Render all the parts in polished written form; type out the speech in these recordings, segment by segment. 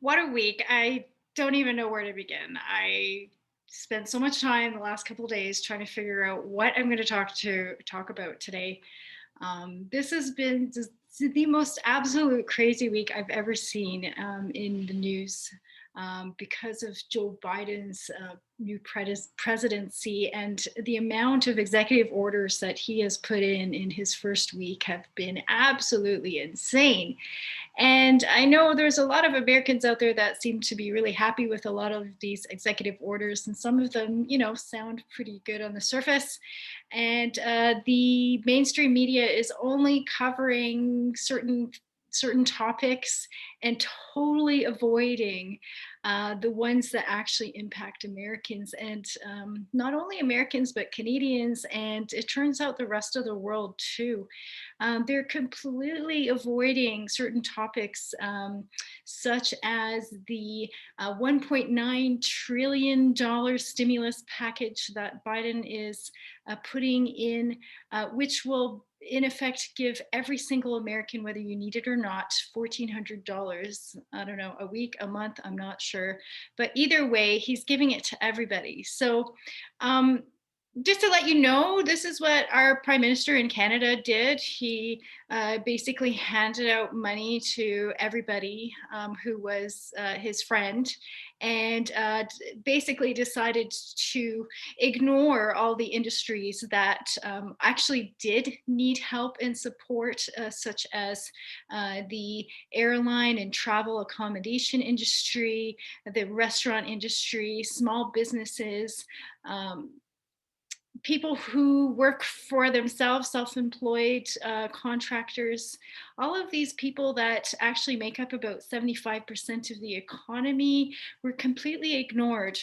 What a week. I don't even know where to begin. I spent so much time the last couple of days trying to figure out what I'm going to talk about today. This has been just the most absolute crazy week I've ever seen in the news because of Joe Biden's new presidency, and the amount of executive orders that he has put in his first week have been absolutely insane. And I know there's a lot of Americans out there that seem to be really happy with a lot of these executive orders, and some of them, sound pretty good on the surface. And the mainstream media is only covering certain topics and totally avoiding the ones that actually impact Americans, and not only Americans but Canadians, and it turns out the rest of the world too. They're completely avoiding certain topics, such as the $1.9 trillion stimulus package that Biden is putting in, which will in effect give every single American, whether you need it or not, $1,400. I don't know, a week, a month, I'm not sure. But either way, he's giving it to everybody. So um, just to let you know, this is what our prime minister in Canada did. He basically handed out money to everybody who was his friend, and basically decided to ignore all the industries that actually did need help and support, such as the airline and travel accommodation industry, the restaurant industry, small businesses. Um, People who work for themselves, self-employed, contractors, all of these people that actually make up about 75% of the economy were completely ignored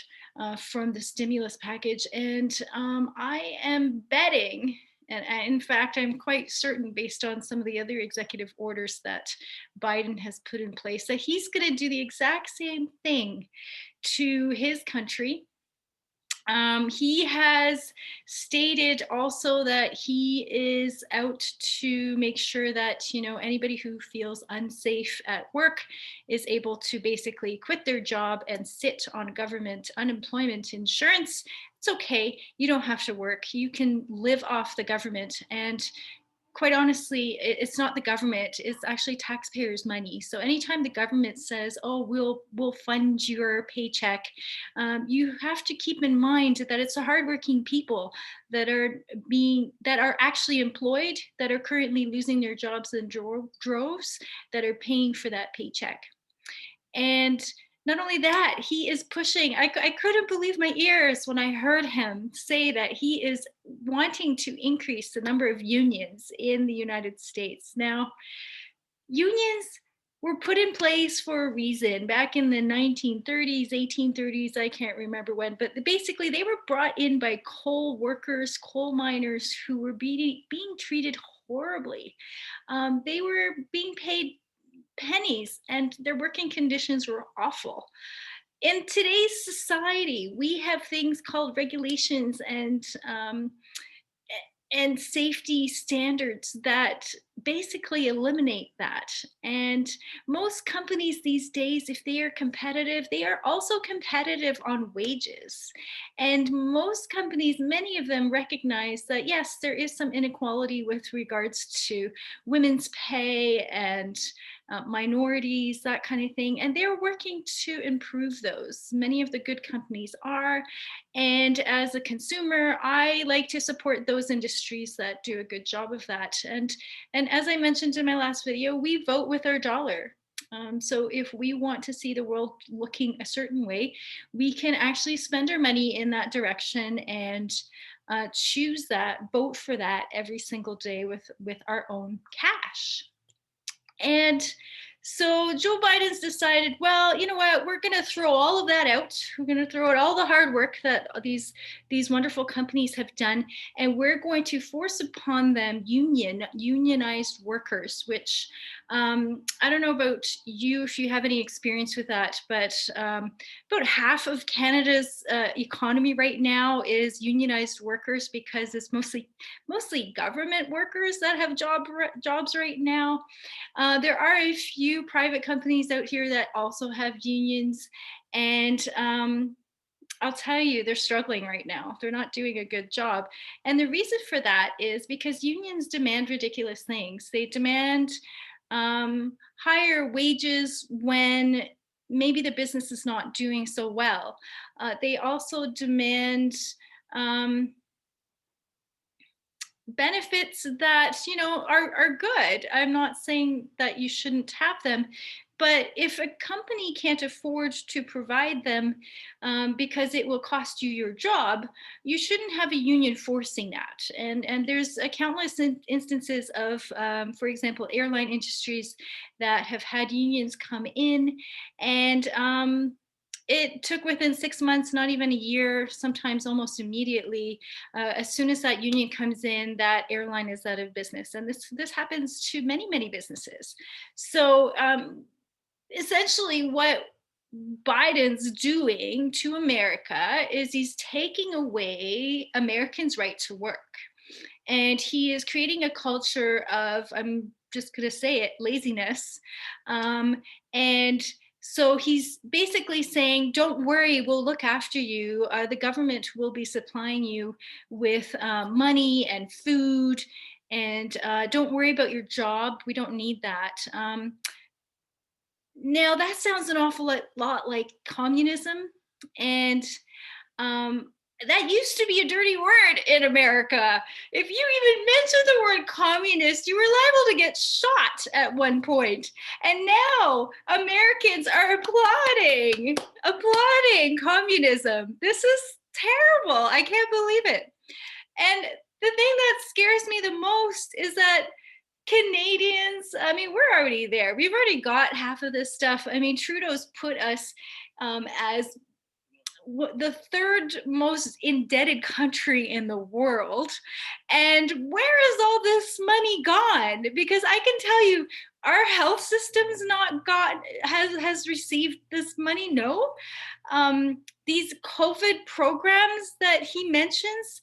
from the stimulus package. And I am betting, and in fact, I'm quite certain based on some of the other executive orders that Biden has put in place, that he's going to do the exact same thing to his country. He has stated also that he is out to make sure that, anybody who feels unsafe at work is able to basically quit their job and sit on government unemployment insurance. It's okay. You don't have to work. You can live off the government. And quite honestly, it's not the government, it's actually taxpayers' money. So anytime the government says, oh, we'll fund your paycheck, you have to keep in mind that it's the hardworking people that are actually employed, that are currently losing their jobs in droves, that are paying for that paycheck. And not only that, he is pushing. I couldn't believe my ears when I heard him say that he is wanting to increase the number of unions in the United States. Now, unions were put in place for a reason back in the 1930s, 1830s, I can't remember when, but basically they were brought in by coal workers, coal miners who were being treated horribly. They were being paid pennies and their working conditions were awful. In today's society, we have things called regulations and safety standards that basically eliminate that. And most companies these days, if they are competitive, they are also competitive on wages. And most companies, many of them recognize that, yes, there is some inequality with regards to women's pay and minorities, that kind of thing. And they're working to improve those. Many of the good companies are. And as a consumer, I like to support those industries that do a good job of that. And as I mentioned in my last video, we vote with our dollar. So if we want to see the world looking a certain way, we can actually spend our money in that direction and choose that, vote for that every single day with our own cash. And so Joe Biden's decided, well, you know what? We're going to throw all of that out. We're going to throw out all the hard work that these wonderful companies have done, and we're going to force upon them unionized workers, which I don't know about you if you have any experience with that, but about half of Canada's economy right now is unionized workers because it's mostly government workers that have jobs right now. There are a few private companies out here that also have unions, and I'll tell you, they're struggling right now. They're not doing a good job. And the reason for that is because unions demand ridiculous things. They demand higher wages when maybe the business is not doing so well. They also demand um, benefits that are good. I'm not saying that you shouldn't have them, but if a company can't afford to provide them because it will cost you your job, you shouldn't have a union forcing that. And there's countless instances of, for example, airline industries that have had unions come in, and it took within 6 months, not even a year, sometimes almost immediately. As soon as that union comes in, that airline is out of business, and this happens to many businesses. So essentially, what Biden's doing to America is he's taking away Americans' right to work. And he is creating a culture of, I'm just going to say it, laziness. And so he's basically saying, don't worry, we'll look after you. The government will be supplying you with money and food. And don't worry about your job. We don't need that. Now, that sounds an awful lot like communism. And um, that used to be a dirty word in America. If you even mentioned the word communist, you were liable to get shot at one point. And now Americans are applauding communism. This is terrible. I can't believe it. And the thing that scares me the most is that Canadians, I mean, we're already there. We've already got half of this stuff. I mean, Trudeau's put us as the third most indebted country in the world. And where is all this money gone? Because I can tell you, our health system's not got has received this money. No, these COVID programs that he mentions,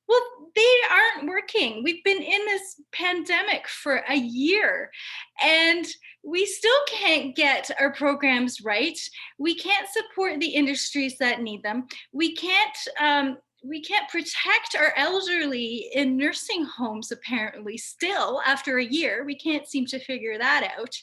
well, they aren't working. We've been in this pandemic for a year, and we still can't get our programs right. We can't support the industries that need them. We can't protect our elderly in nursing homes, apparently, still after a year. We can't seem to figure that out.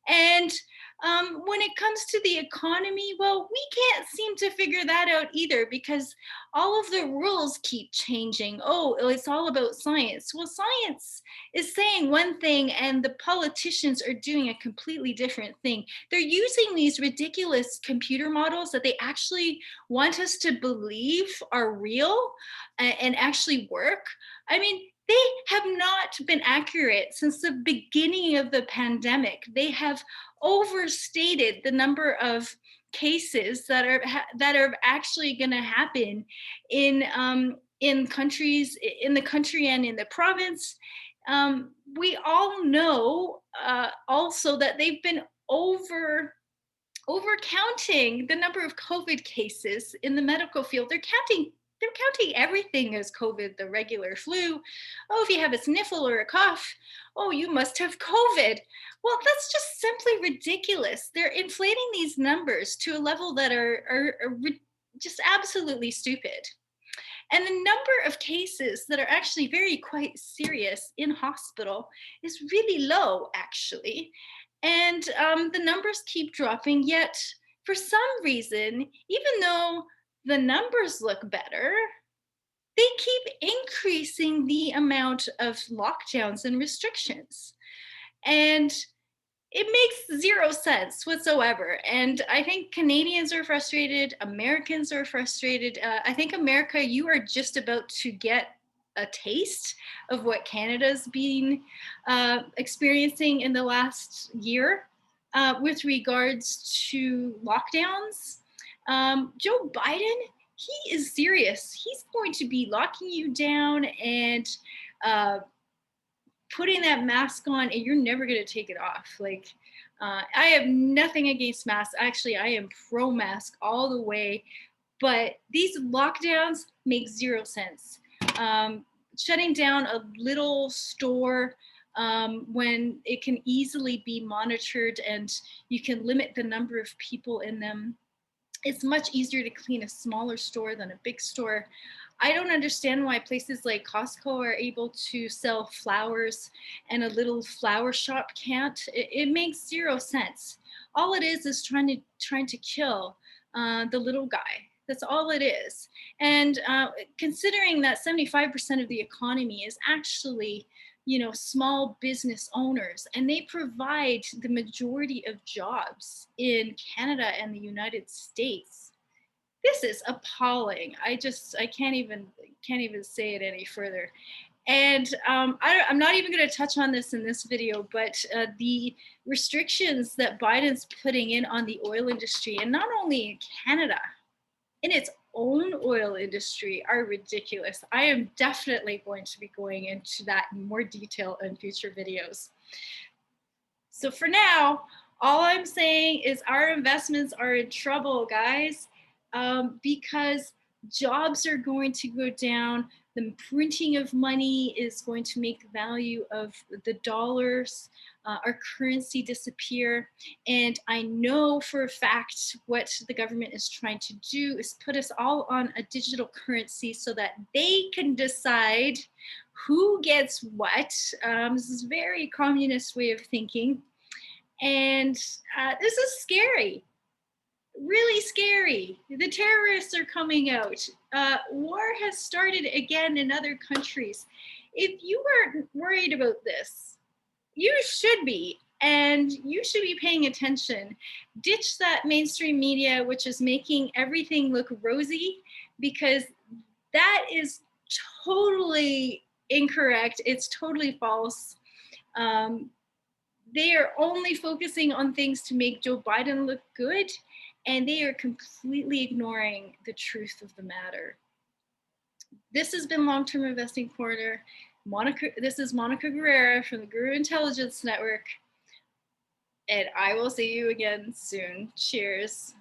And when it comes to the economy, well, we can't seem to figure that out either, because all of the rules keep changing. Oh, it's all about science. Well, science is saying one thing and the politicians are doing a completely different thing. They're using these ridiculous computer models that they actually want us to believe are real and actually work. I mean, they have not been accurate since the beginning of the pandemic. They have overstated the number of cases that are actually going to happen in countries, in the country and in the province. We all know also that they've been overcounting the number of COVID cases in the medical field. They're counting everything as COVID, the regular flu. Oh, if you have a sniffle or a cough, oh, you must have COVID. Well, that's just simply ridiculous. They're inflating these numbers to a level that are just absolutely stupid. And the number of cases that are actually quite serious in hospital is really low, actually. And the numbers keep dropping, yet for some reason, even though the numbers look better, they keep increasing the amount of lockdowns and restrictions. And it makes zero sense whatsoever. And I think Canadians are frustrated, Americans are frustrated. I think America, you are just about to get a taste of what Canada's been experiencing in the last year with regards to lockdowns. Joe Biden, he is serious. He's going to be locking you down and putting that mask on and you're never going to take it off. Like, I have nothing against masks. Actually, I am pro mask all the way. But these lockdowns make zero sense. Um, Shutting down a little store when it can easily be monitored and you can limit the number of people in them. It's much easier to clean a smaller store than a big store. I don't understand why places like Costco are able to sell flowers and a little flower shop can't. It makes zero sense. All it is trying to kill the little guy. That's all it is. And considering that 75% of the economy is actually, small business owners, and they provide the majority of jobs in Canada and the United States. This is appalling. I can't even say it any further. And I'm not even going to touch on this in this video, but the restrictions that Biden's putting in on the oil industry, and not only in Canada, in its own oil industry, are ridiculous. I am definitely going to be going into that in more detail in future videos. So for now, all I'm saying is our investments are in trouble, guys, because jobs are going to go down. The printing of money is going to make the value of the dollars, our currency, disappear. And I know for a fact what the government is trying to do is put us all on a digital currency so that they can decide who gets what. This is a very communist way of thinking. And this is scary, really scary. The terrorists are coming out. War has started again in other countries. If you aren't worried about this, you should be. And you should be paying attention. Ditch that mainstream media, which is making everything look rosy, because that is totally incorrect. It's totally false. They are only focusing on things to make Joe Biden look good, and they are completely ignoring the truth of the matter. This has been Long-Term Investing Corner. This is Monica Guerrera from the Guru Intelligence Network, and I will see you again soon. Cheers.